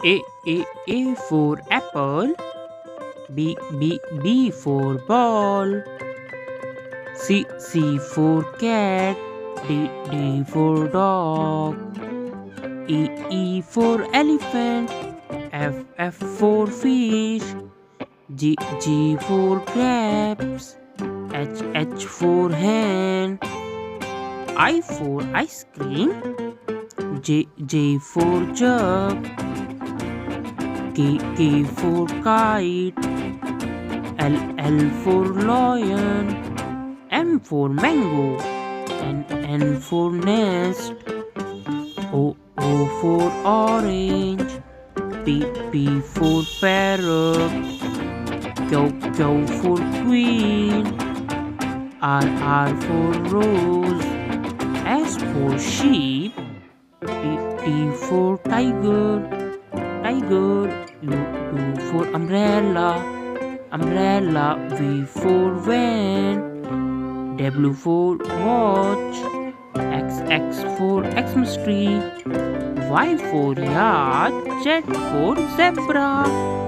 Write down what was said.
A for apple. B for ball. C for cat. D for dog. E for elephant. F for fish. G for grapes. H for hen. I for ice cream. J for jug. K for kite. L for lion. M for mango. N for nest. O for orange. P for parrot. Q for queen. R for rose. S for sheep. T for tiger. U for umbrella. V for van. W for watch. X for Xmas tree. Y for yacht. Z for zebra.